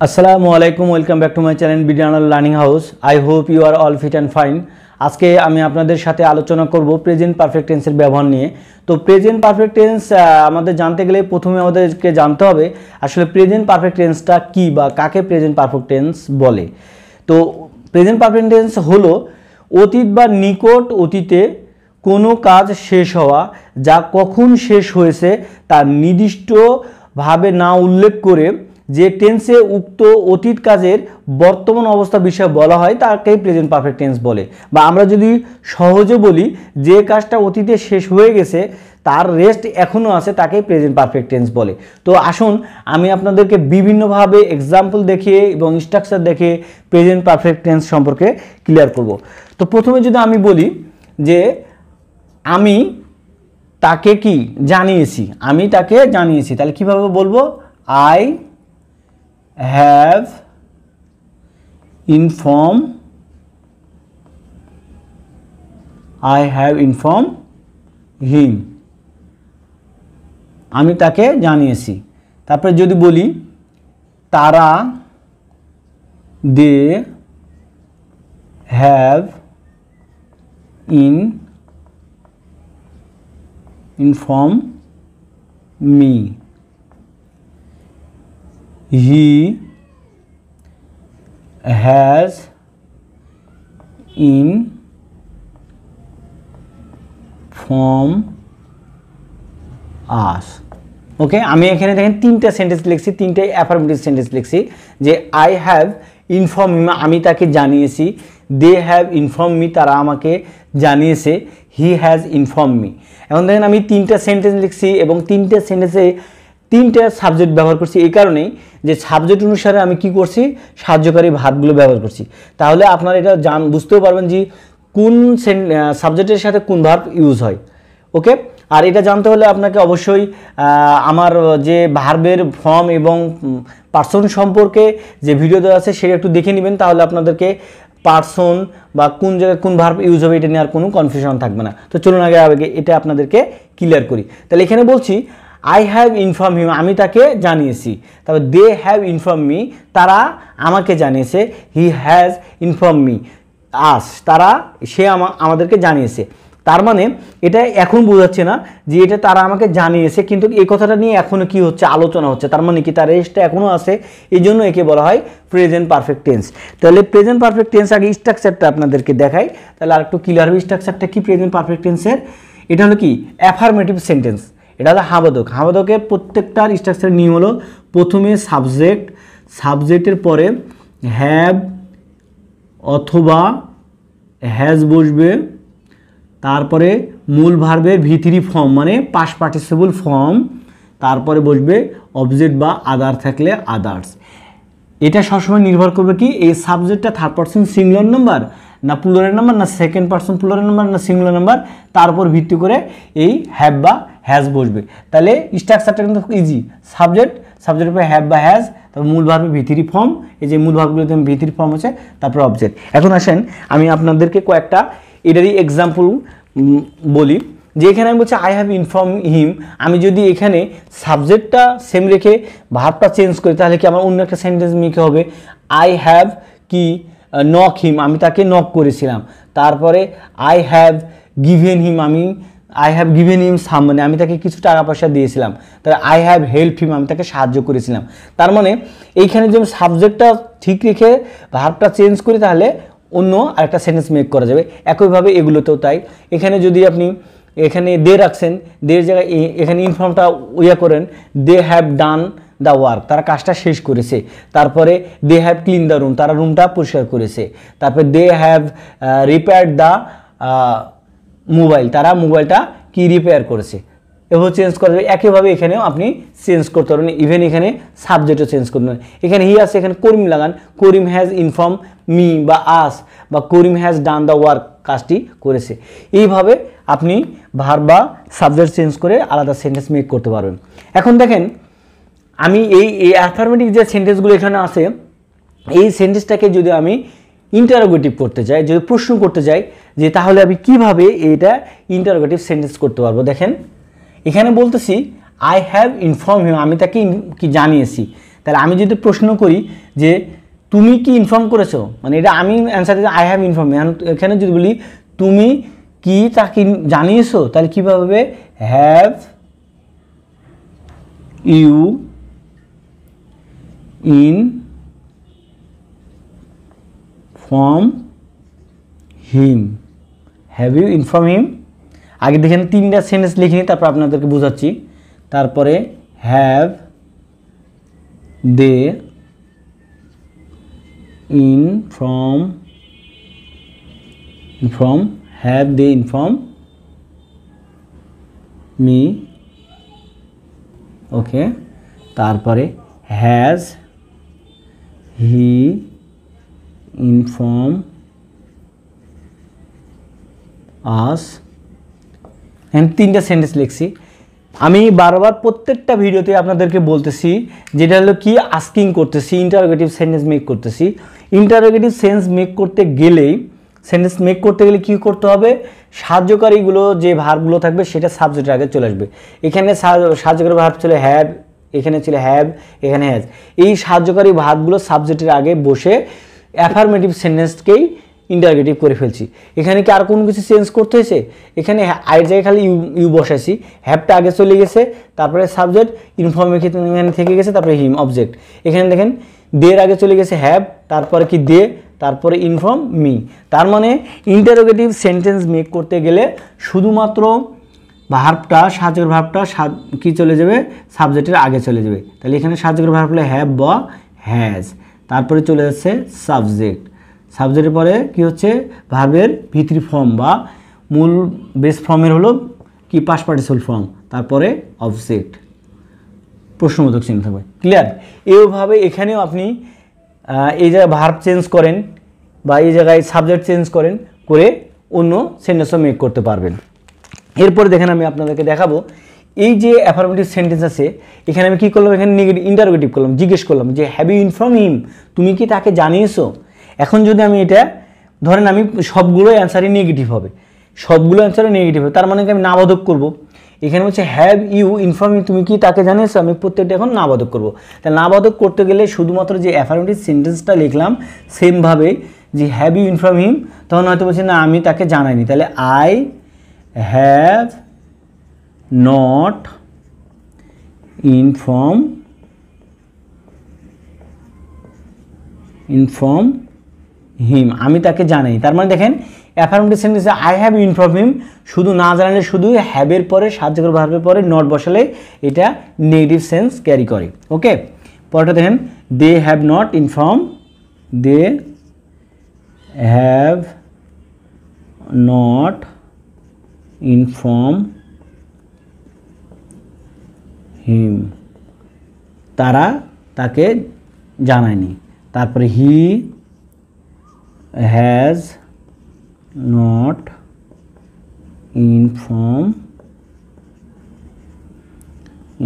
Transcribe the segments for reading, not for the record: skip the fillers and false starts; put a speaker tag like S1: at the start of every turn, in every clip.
S1: আসসালামু আলাইকুম, welcome back to my channel bilingual learning house. I hope you are all fit and fine. আজকে আমি আপনাদের সাথে আলোচনা করব প্রেজেন্ট পারফেক্ট টেন্সের ব্যবহার নিয়ে। তো প্রেজেন্ট পারফেক্ট টেন্স আমাদের জানতে গেলে প্রথমে আমাদেরকে জানতে হবে আসলে প্রেজেন্ট পারফেক্ট টেন্সটা কী বা কাকে প্রেজেন্ট পারফেক্ট টেন্স বলে। তো প্রেজেন্ট পারফেক্ট টেন্স হলো অতীত বা নিকট অতীতে কোনো কাজ শেষ হওয়া, যা কখন শেষ হয়েছে তার নির্দিষ্টভাবে না উল্লেখ করে যে টেন্সে উক্ত অতীত কাজের বর্তমান অবস্থা বিষয়ে বলা হয় তাকেই প্রেজেন্ট পারফেক্ট টেন্স বলে। বা আমরা যদি সহজে বলি যে কাজটা অতীতে শেষ হয়ে গেছে তার রেস্ট এখনও আছে তাকেই প্রেজেন্ট পারফেক্ট টেন্স বলে। তো আসুন আমি আপনাদেরকে বিভিন্নভাবে এক্সাম্পল দেখিয়ে এবং স্ট্রাকচার দেখে প্রেজেন্ট পারফেক্ট টেন্স সম্পর্কে ক্লিয়ার করব। তো প্রথমে যদি আমি বলি যে আমি তাকে কি জানিয়েছি, আমি তাকে জানিয়েছি, তাহলে কিভাবে বলবো? আই have informed him, আমি তাকে জানিয়েছি। তারপরে যদি বলি তারা they have informed me, he has informed us. ওকে, আমি এখানে দেখেন তিনটা সেন্টেন্স লিখছি, তিনটাই অ্যাফার্মেটিভ সেন্টেন্স লিখছি। যে আই হ্যাভ ইনফর্ম হিম, আমি তাকে জানিয়েছি। দে হ্যাভ ইনফর্ম মি, তারা আমাকে জানিয়েছে। He has inform me. এখন দেখেন আমি তিনটা সেন্টেন্স লিখছি এবং তিনটা সেন্টেন্সে তিনটা সাবজেক্ট ব্যবহার করছি। এই কারণেই যে সাবজেক্ট অনুসারে আমি কি করছি, সাহায্যকারী ভার্বগুলো ব্যবহার করছি। তাহলে আপনারা এটা বুঝতেও পারবেন যে কোন সাবজেক্টের সাথে কোন ভার্ব ইউজ হয়। ওকে, আর এটা জানতে হলে আপনাকে অবশ্যই আমার যে ভার্বের ফর্ম এবং পার্সন সম্পর্কে যে ভিডিও দেওয়া আছে সেটা একটু দেখে নেবেন, তাহলে আপনাদেরকে পার্সন বা কোন জায়গায় কোন ভার্ব ইউজ হবে এটা নিয়ে আর কোনো কনফিউশন থাকবে না। তো চলুন আগে এটা আপনাদেরকে ক্লিয়ার করি। তাহলে এখানে বলছি আই হ্যাভ ইনফর্ম হিম, আমি তাকে জানিয়েছি। তারপর দে হ্যাভ ইনফর্ম মি, তারা আমাকে জানিয়েছে। He has inform me us, সে আমাদেরকে জানিয়েছে। তার মানে এটা এখন বোঝাচ্ছে না যে এটা তারা আমাকে জানিয়েছে, কিন্তু এই কথাটা নিয়ে এখনও কি হচ্ছে, আলোচনা হচ্ছে। তার মানে কি তার রেস্টটা এখনও আছে, এই জন্য একে বলা হয় প্রেজেন্ট পারফেক্ট টেন্স। তাহলে প্রেজেন্ট পারফেক্ট টেন্স আগে স্ট্রাকচারটা আপনাদেরকে দেখাই, তাহলে আর একটু ক্লিয়ার হবে স্ট্রাকচারটা কি প্রেজেন্ট পারফেক্ট টেন্সের। এটা হলো কি অ্যাফার্মেটিভ সেন্টেন্স, এটা হলো হাবাদক। হাবাদকের প্রত্যেকটার স্ট্রাকচারের নিয়ম হলো প্রথমে সাবজেক্টের পরে হ্যাভ অথবা হ্যাজ বসবে, তারপরে মূল ভার্বের ভি3 ফর্ম মানে পাস্ট পার্টিসিপল ফর্ম, তারপরে বসবে অবজেক্ট বা আদার থাকলে আদার্স। এটা সবসময় নির্ভর করবে কি এই সাবজেক্টটা থার্ড পারসন সিঙ্গুলার নাম্বার না প্লুরাল নাম্বার না সেকেন্ড পারসন প্লুরাল নাম্বার না সিঙ্গুলার নাম্বার, তার উপর ভিত্তি করে এই হ্যাভ বা হ্যাজ বসবে। তাহলে স্ট্রাকচারটা কিন্তু খুব ইজি। সাবজেক্টের উপরে হ্যাভ বা হ্যাজ, তারপর মূল ভার্বে ভি3 ফর্ম, এই যে মূল ভার্বগুলোতে ভি3 ফর্ম আছে, তারপর অবজেক্ট। এখন আসেন আমি আপনাদেরকে কয়েকটা এটারই এক্সাম্পল বলি। যে এখানে আমি বলছি আই হ্যাভ ইনফর্ম হিম, আমি যদি এখানে সাবজেক্টটা সেম রেখে ভার্বটা চেঞ্জ করি তাহলে কি আমার অন্য একটা সেন্টেন্স মেকে হবে। আই হ্যাভ কি নক হিম, আমি তাকে নক করেছিলাম। তারপরে I have given him, I have given him some, মানে আমি তাকে কিছু টাকা পয়সা দিয়েছিলাম। তাহলে আই হ্যাভ হেল্প হিম, আমি তাকে সাহায্য করেছিলাম। তার মানে এইখানে যদি সাবজেক্টটা ঠিক রেখে ভার্বটা চেঞ্জ করি তাহলে অন্য আরেকটা সেন্টেন্স মেক করা যাবে। একইভাবে এগুলোতেও তাই। এখানে যদি আপনি এখানে দে রাখছেন, দের জায়গায় এখানে ইনফর্মটা করেন, they have done the work, তারা কাজটা শেষ করেছে। তারপরে they have clean the room, তারা রুমটা পরিষ্কার করেছে। তারপরে they have repaired the mobile, তারা মোবাইলটা কি রিপেয়ার করেছে। এভাবে চেঞ্জ করা যাবে। একইভাবে এখানেও আপনি চেঞ্জ করতে পারবেন, ইভেন এখানে সাবজেক্টও চেঞ্জ করবেন। এখানে হি আছে, এখানে করিম লাগান, করিম হ্যাজ ইনফর্ম মি বা আস, বা করিম হ্যাজ ডান দ্য ওয়ার্ক, কাজটি করেছে। এইভাবে আপনি ভার্ব বা সাবজেক্ট চেঞ্জ করে আলাদা সেন্টেন্স মেক করতে পারবেন। এখন দেখেন আমি এই অ্যাফার্মেটিভ যে সেন্টেন্সগুলো এখানে আছে, এই সেন্টেন্সটাকে যদি আমি ইন্টারোগেটিভ করতে চাই, যদি প্রশ্ন করতে চাই যে তাহলে আমি কিভাবে এটা ইন্টারোগেটিভ সেন্টেন্স করতে পারবো। দেখেন এখানে বলতেছি আই হ্যাভ ইনফর্ম হিম, আমি তাকে কি জানিয়েছি। তাহলে আমি যদি প্রশ্ন করি যে তুমি কি ইনফর্ম করেছো, মানে এটা আমি অ্যান্সার দিই আই হ্যাভ ইনফর্ম। এখানে যদি বলি তুমি কি তাকে জানিয়েছো, তাহলে কীভাবে হবে, have you inform him, have you inform him. আগে দেখেন 3টা সেন্টেন্স লিখিনি, তারপর আপনাদেরকে বোঝাচ্ছি। তারপরে have they inform have they inform me, okay. তারপরে হ্যাজ হি ইনফর্ম আস। হ্যাঁ, 3টা সেন্টেন্স লিখছি। আমি বারবার প্রত্যেকটা ভিডিওতে আপনাদেরকে বলতেছি যেটা হলো কি আস্কিং করতেছি, ইন্টারোগেটিভ সেন্টেন্স মেক করতেছি। ইন্টারোগেটিভ সেন্স মেক করতে গেলেই কী করতে হবে, সাহায্যকারীগুলো যে ভার্বগুলো থাকবে সেটা সাবজেক্টের আগে চলে আসবে। এখানে সাহায্যকারী ভার্ব ছিল হ্যাভ, এখানে ছিল হ্যাভ, এখানে হ্যাজ। এই সাহায্যকারী ভার্বগুলো সাবজেক্টের আগে বসে অ্যাফার্মেটিভ সেন্টেন্সকেই ইন্টারোগেটিভ করে ফেলছি। এখানে কি আর কোনো কিছু চেঞ্জ করতে হয়েছে? এখানে আয়ের জায়গায় খালি ইউ বসাইছি, হ্যাভটা আগে চলে গেছে, তারপরে সাবজেক্ট, ইনফর্ম এখানে থেকে গেছে, তারপরে হিম অবজেক্ট। এখানে দেখেন দের আগে চলে গেছে হ্যাভ, তারপরে কি দে, তারপরে ইনফর্ম মি। তার মানে ইন্টারোগেটিভ সেন্টেন্স মেক করতে গেলে শুধুমাত্র ভার্বটা, সাহায্যকারী ভার্বটা কি চলে যাবে, সাবজেক্টের আগে চলে যাবে। তাহলে এখানে সাহায্যকারী ভার্ব হলো হ্যাভ বা হ্যাজ, তারপরে চলে যাচ্ছে সাবজেক্ট। সাবজেক্টের পরে কি হচ্ছে, ভার্বের ভিতরি ফর্ম বা মূল বেস ফর্মের হলো কি পাস্ট পার্টিসিপল ফর্ম, তারপরে অবজেক্ট, প্রশ্নবোধক চিহ্ন থাকবে। ক্লিয়ার? এইভাবে এখানেও আপনি এই জায়গায় ভার্ব চেঞ্জ করেন বা এই জায়গায় সাবজেক্ট চেঞ্জ করেন, করে অন্য সেন্টেন্সও মেক করতে পারবেন। এরপরে দেখেন আমি আপনাদেরকে দেখাবো এই যে অ্যাফার্মেটিভ সেন্টেন্স আছে, এখানে আমি কী করলাম, এখানে নেগেটিভ ইন্টারোগেটিভ করলাম, জিজ্ঞেস করলাম যে হ্যাভ ইউ ইনফর্ম হিম, তুমি কি তাকে জানিয়েছো। এখন যদি আমি এটা ধরেন আমি সবগুলো অ্যান্সারই নেগেটিভ হবে, তার মানে আমি নাবাদক করব। এখানে হচ্ছে হ্যাভ ইউ ইনফর্ম হিম, তুমি কি তাকে জানিয়েছো, আমি প্রত্যেকটা এখন নাবাদক করব। তাহলে নাবাদক করতে গেলে শুধুমাত্র যে অ্যাফার্মেটিভ সেন্টেন্সটা লিখলাম সেমভাবে যে হ্যাভ ইউ ইনফর্ম হিম, তখন হয়তো বলছি না আমি তাকে জানাইনি, তাহলে আই হ্যাভ নট ইনফর্ম হিম, আমি তাকে জানাই। তার মানে দেখেন অ্যাফার্মেটিভ সেন্টেন্সে আই হ্যাভ ইনফর্ম হিম শুধু না জানালে, শুধু হ্যাভের পরে সাহায্যকারী ভার্বের পরে নট বসালে এটা নেগেটিভ সেন্স ক্যারি করে। ওকে, পরেরটা দেখেন they have not inform, they have not inform him, তারা তাকে জানায়নি। তারপরে he has not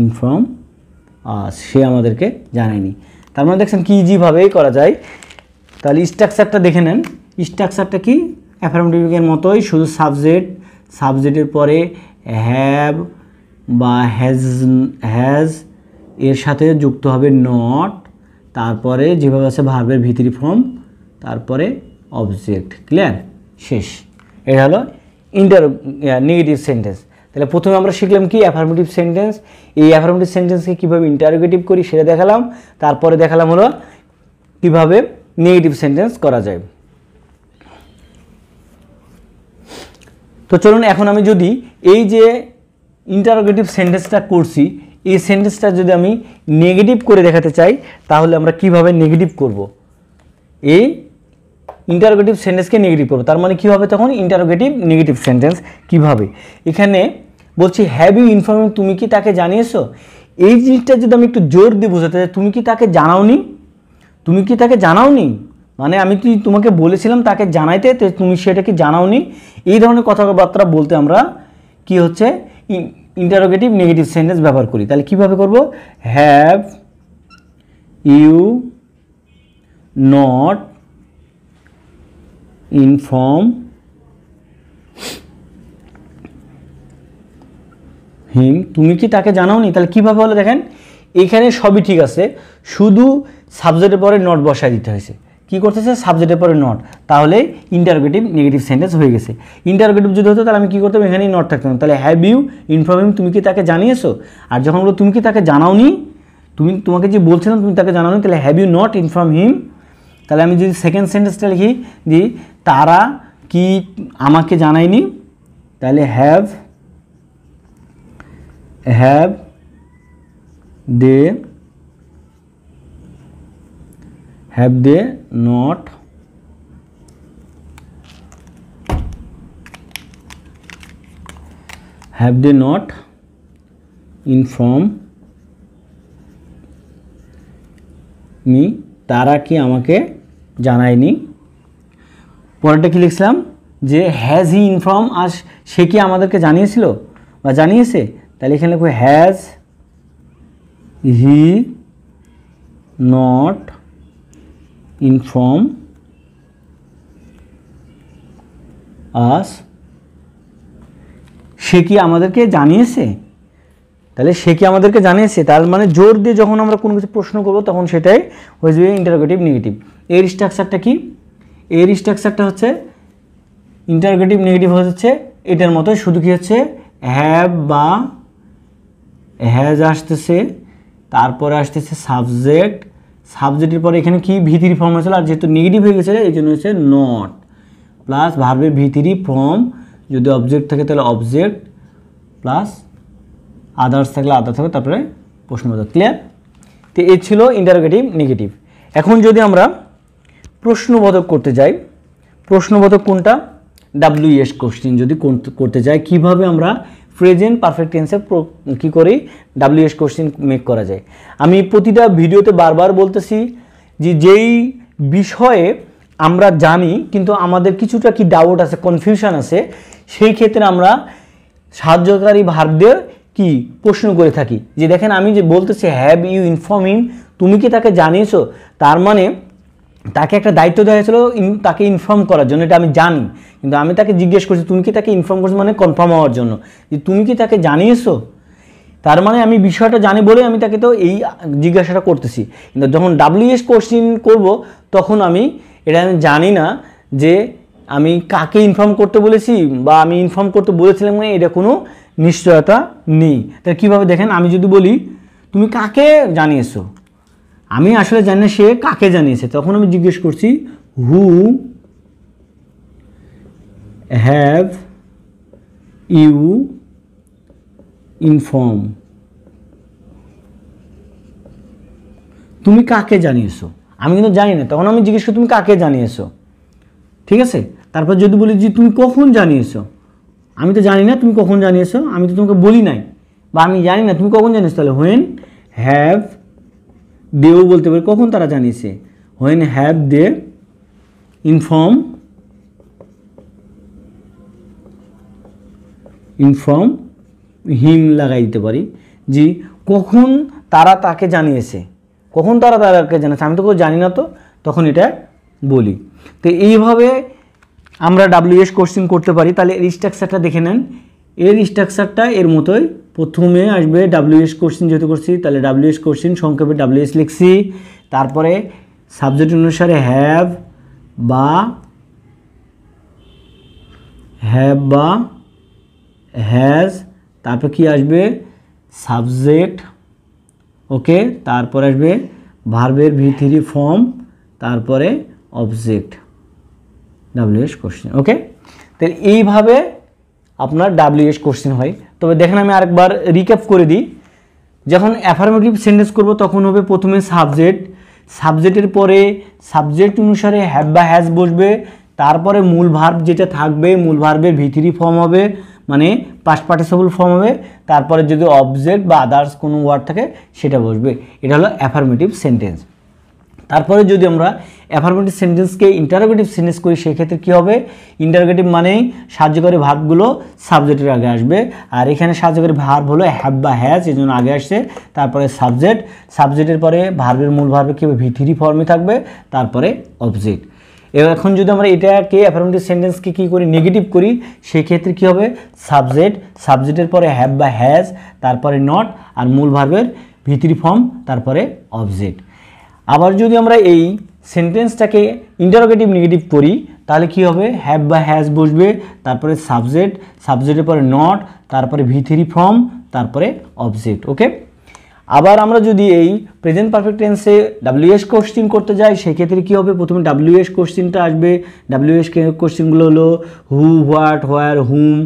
S1: inform us, সে আমাদেরকে জানায়নি। তার মানে দেখছেন কি ইজিভাবেই করা যায়। তাহলে স্ট্রাকচারটা দেখে নেন, স্ট্রাকচারটা কি অ্যাফার্মেটিভের মতোই, শুধু সাবজেক্টের পরে হ্যাভ বা হ্যাজ এর সাথে যুক্ত হবে নট, তারপরে যেভাবে আছে ভার্বের ভিতরি ফর্ম, তারপরে অবজেক্ট। ক্লিয়ার? শেষ। এটা হলো নেগেটিভ সেন্টেন্স। তাহলে প্রথমে আমরা শিখলাম কি অ্যাফার্মেটিভ সেন্টেন্স, এই অ্যাফার্মেটিভ সেন্টেন্সকে কীভাবে ইন্টারোগেটিভ করি সেটা দেখালাম, তারপরে দেখালাম হলো কীভাবে নেগেটিভ সেন্টেন্স করা যায়। তো চলুন এখন আমি যদি এই যে ইন্টারোগেটিভ সেন্টেন্সটা করছি, এই সেন্টেন্সটা যদি আমি নেগেটিভ করে দেখাতে চাই, তাহলে আমরা কিভাবে নেগেটিভ করব, এই ইন্টারোগেটিভ সেন্টেন্সকে নেগেটিভ করব। তার মানে কী হবে তখন ইন্টারোগেটিভ নেগেটিভ সেন্টেন্স কীভাবে, এখানে বলছি হ্যাভ ইউ ইনফর্ম, তুমি কি তাকে জানিয়েছো। এই জিনিসটা যদি আমি একটু জোর দিয়ে বোঝাতে চাই, তুমি কি তাকে জানাওনি, মানে আমি তোমাকে বলেছিলাম তাকে জানাইতে, তো তুমি সেটা কি জানাওনি। এই ধরনের কথাবার্তা বলতে আমরা কি হচ্ছে ইন্টারোগেটিভ নেগেটিভ সেন্টেন্স ব্যবহার করি। তাহলে কীভাবে করব, have you not inform him, তুমি কি তাকে জানাওনি। তাহলে কীভাবে হলো দেখেন, এখানে সবই ঠিক আছে, শুধু সাবজেক্টের পরে নট বসায় দিতে হয়েছে। কী করতেছে? সাবজেক্টের পরে নট, তাহলে ইন্টারোগেটিভ নেগেটিভ সেন্টেন্স হয়ে গেছে। ইন্টারোগেটিভ যদি হতো তাহলে আমি কী করতাম? এখানেই নট থাকতাম, তাহলে হ্যাভ ইউ ইনফর্ম হিম, তুমি কি তাকে জানিয়েছো? আর যখন বলো তুমি কি তাকে জানাওনি, তোমাকে যে বলছিলাম তুমি তাকে জানাওনি, তাহলে have you not inform him. তাহলে আমি যদি সেকেন্ড সেন্টেন্সটা লিখি যে তারা কি আমাকে জানায়নি, তাহলে have they not inform me, তারা কি আমাকে জানায়নি। পরেরটা কি লিখছিলাম? যে হ্যাজ হি ইনফর্ম আস, সে কি আমাদেরকে জানিয়েছিল বা জানিয়েছে, তাহলে এখানে লিখবো has he not inform us, সে কি আমাদেরকে জানিয়েছে। তাহলে সে কি আমাদেরকে জানিয়েছে, তার মানে জোর দিয়ে যখন আমরা কোনো কিছু প্রশ্ন করবো তখন সেটাই হয়ে যাবে ইন্টারোগেটিভ নেগেটিভ। এর স্ট্রাকচারটা কি? এর স্ট্রাকচারটা হচ্ছে ইন্টারোগেটিভ নেগেটিভ হচ্ছে এটার মতো, শুধু কি হচ্ছে হ্যাভ বা হ্যাজ আসতেছে, তারপরে আসতেছে সাবজেক্ট, সাবজেক্টের পরে এখানে কি ভি3 ফর্ম হয়েছিল, আর যেহেতু নেগেটিভ হয়ে গেছে এই জন্য হচ্ছে নট, প্লাস ভার্বের ভি3 ফর্ম, যদি অবজেক্ট থাকে তাহলে অবজেক্ট, প্লাস আদার্স থাকলে আদার থাকবে, তারপরে প্রশ্নবোধক। ক্লিয়ার? তো এই ছিল ইন্টারোগেটিভ নেগেটিভ। এখন যদি আমরা প্রশ্নবোধক করতে যাই, প্রশ্নবোধক কোনটা? WH কোশ্চেন যদি করতে যাই, কিভাবে আমরা প্রেজেন্ট পারফেক্ট টেন্সে কী করি WH কোশ্চেন মেক করা যায়। আমি প্রতিটা ভিডিওতে বারবার বলতেছি যে যেই বিষয়ে আমরা জানি কিন্তু আমাদের কিছুটা কি ডাউট আছে, কনফিউশন আছে, সেই ক্ষেত্রে আমরা সাহায্যকারী ভার্ব দিয়ে কি প্রশ্ন করে থাকি। যে দেখেন আমি যে বলতেছি হ্যাভ ইউ ইনফর্ম হিম, তুমি কি তাকে জানিয়েছো, তার মানে তাকে একটা দায়িত্ব দেওয়া হয়েছিল তাকে ইনফর্ম করার জন্য, এটা আমি জানি, কিন্তু আমি তাকে জিজ্ঞেস করছি তুমি কি তাকে ইনফর্ম করছো, মানে কনফার্ম হওয়ার জন্য যে তুমি কি তাকে জানিয়েছো, তার মানে আমি বিষয়টা জানি বলে আমি তাকে তো এই জিজ্ঞাসাটা করতেছি। কিন্তু যখন WH কোশ্চেন করব তখন আমি এটা আমি জানি না যে আমি কাকে ইনফর্ম করতে বলেছি বা আমি ইনফর্ম করতে বলেছিলাম, মানে এটা কোনো নিশ্চয়তা নেই। তাহলে কীভাবে দেখেন, আমি যদি বলি তুমি কাকে জানিয়েছো, আমি আসলে জানি না সে কাকে জানিয়েছে, তখন আমি জিজ্ঞেস করছি হু হ্যাভ ইউ ইনফর্ম, তুমি কাকে জানিয়েছো, আমি কিন্তু জানি না, তখন আমি জিজ্ঞেস করি তুমি কাকে জানিয়েছো। ঠিক আছে? তারপর যদি বলি যে তুমি কখন জানিয়েছো, আমি তো জানি না তুমি কখন জানিয়েছো, আমি তো তোমাকে বলি নাই বা আমি জানি না তুমি কখন জানিয়েছো, তাহলে হোয়েন হ্যাভ দেও বলতে পারি কখন তারা জানিয়েছে, when have they inform him লাগাই দিতে পারি, যে কখন তারা তাকে জানিয়েছে, কখন তারা তাকে জানিয়েছে, আমি তো কেউ জানি না, তো তখন এটা বলি। তো এইভাবে আমরা WH কোশ্চেন করতে পারি। তাহলে এর স্ট্রাকচারটা দেখে নেন, এর স্ট্রাকচারটা এর মতোই, প্রথমে আসবে WH কোশ্চেন যেহেতু করছি, তাহলে WH কোশ্চেন সংক্ষেপে WH লিখছি, তারপরে সাবজেক্ট অনুসারে হ্যাভ বা হ্যাজ, তারপর কি আসবে সাবজেক্ট, ওকে, তারপর আসবে ভার্বের ভি3 ফর্ম, তারপরে অবজেক্ট, WH কোশ্চেন। ওকে, তাহলে এইভাবে আপনার WH কোশ্চেন হয়। তবে দেখেন আমি আরেকবার রিক্যাপ করে দিই, যখন অ্যাফার্মেটিভ সেন্টেন্স করব তখন হবে প্রথমে সাবজেক্ট, সাবজেক্টের পরে সাবজেক্ট অনুসারে হ্যাভ বা হ্যাজ বসবে, তারপরে মূল ভার্ব যেটা থাকবে মূল ভার্বের ভি3 ফর্ম হবে, মানে পাস্ট পার্টিসিপল ফর্ম হবে, তারপরে যদি অবজেক্ট বা আদার্স কোনো ওয়ার্ড থাকে সেটা বসবে। এটা হলো অ্যাফার্মেটিভ সেন্টেন্স। তারপরে যদি আমরা অ্যাফার্মেটিভ সেন্টেন্সকে ইন্টারোগেটিভ সেন্টেন্স করি সেক্ষেত্রে কী হবে, ইন্টারোগেটিভ মানেই সাহায্যকারী ভার্বগুলো সাবজেক্টের আগে আসবে, আর এখানে সাহায্যকারী ভার্ব হলো হ্যাভ বা হ্যাজ, এই জন্য আগে আসছে, তারপরে সাবজেক্ট, সাবজেক্টের পরে ভার্বের মূল ভার্বে কী হবে ভি3 ফর্মে থাকবে, তারপরে অবজেক্ট। এখন যদি আমরা এটাকে অ্যাফার্মেটিভ সেন্টেন্সকে কী করি নেগেটিভ করি, সেক্ষেত্রে কী হবে সাবজেক্টের পরে হ্যাভ বা হ্যাজ, তারপরে নট, আর মূল ভার্বের ভি3 ফর্ম তারপরে অবজেক্ট। আবার যদি আমরা এই সেন্টেন্সটাকে ইন্টারোগেটিভ নেগেটিভ করি তাহলে কি হবে, হ্যাভ বা হ্যাজ বসবে, তারপরে সাবজেক্ট, সাবজেক্টের পরে নট, তারপরে ভি3 ফর্ম, তারপরে অবজেক্ট। ওকে, আবার আমরা যদি এই প্রেজেন্ট পারফেক্ট টেন্সে ডাব্লিউএস কোশ্চেন করতে যাই সেক্ষেত্রে কী হবে, প্রথমে ডাব্লিউএস কোশ্চেনটা আসবে। ডাব্লিউএস কোশ্চেনগুলো হলো হু, হোয়াট, হোয়ার, হুম,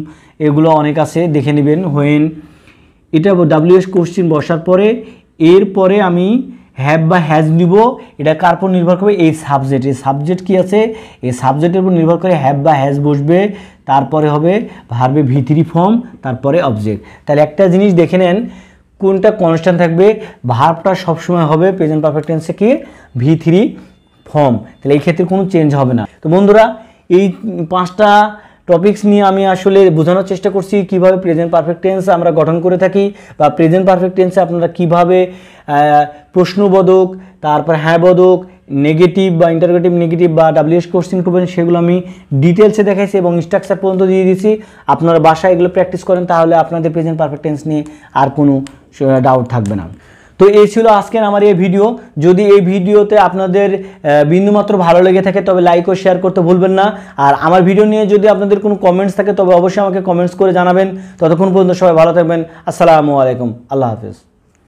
S1: এগুলো অনেক আছে, দেখে নেবেন। হোয়েন, এটা ডাব্লিউএস কোশ্চেন বসার পরে এরপরে আমি হ্যাভ বা হ্যাজ নিব। এটা কার উপর নির্ভর করবে, এই সাবজেক্ট। এই সাবজেক্ট কী আছে, এই সাবজেক্টের উপর নির্ভর করে হ্যাভ বা হ্যাজ বসবে, তারপরে হবে ভার্বে ভি3 ফর্ম, তারপরে অবজেক্ট। তাহলে একটা জিনিস দেখে নেন, কোনটা কনস্ট্যান্ট থাকবে, ভার্বটা সবসময় হবে প্রেজেন্ট পারফেক্ট টেন্সে কি ভি3 ফর্ম, তাহলে এই ক্ষেত্রে কোনো চেঞ্জ হবে না। তো বন্ধুরা, এই 5টা টপিকস নিয়ে আমি আসলে বোঝানোর চেষ্টা করছি কিভাবে প্রেজেন্ট পারফেক্ট টেন্স আমরা গঠন করে থাকি, বা প্রেজেন্ট পারফেক্ট টেন্সে আপনারা কিভাবে প্রশ্নবোধক, তারপর হ্যাঁবোধক, নেগেটিভ বা ইন্টারোগেটিভ নেগেটিভ বা ডাব্লিউএস কোশ্চেন করবেন, সেগুলো আমি ডিটেলসে দেখাইছি এবং স্ট্রাকচার পর্যন্ত দিয়ে দিয়েছি। আপনারা বাসায় এগুলো প্র্যাকটিস করেন, তাহলে আপনাদের প্রেজেন্ট পারফেক্ট টেন্স নিয়ে আর কোনো ডাউট থাকবে না। তো এই ছিল আজকের আমার এই ভিডিও। যদি এই ভিডিওতে আপনাদের বিন্দুমাত্র ভালো লেগে থাকে তবে লাইক ও শেয়ার করতে ভুলবেন না। আর আমার ভিডিও নিয়ে যদি আপনাদের কোনো কমেন্টস থাকে তবে অবশ্যই আমাকে কমেন্টস করে জানাবেন। ততক্ষণ পর্যন্ত সবাই ভালো থাকবেন। আসসালামু আলাইকুম, আল্লাহ হাফেজ।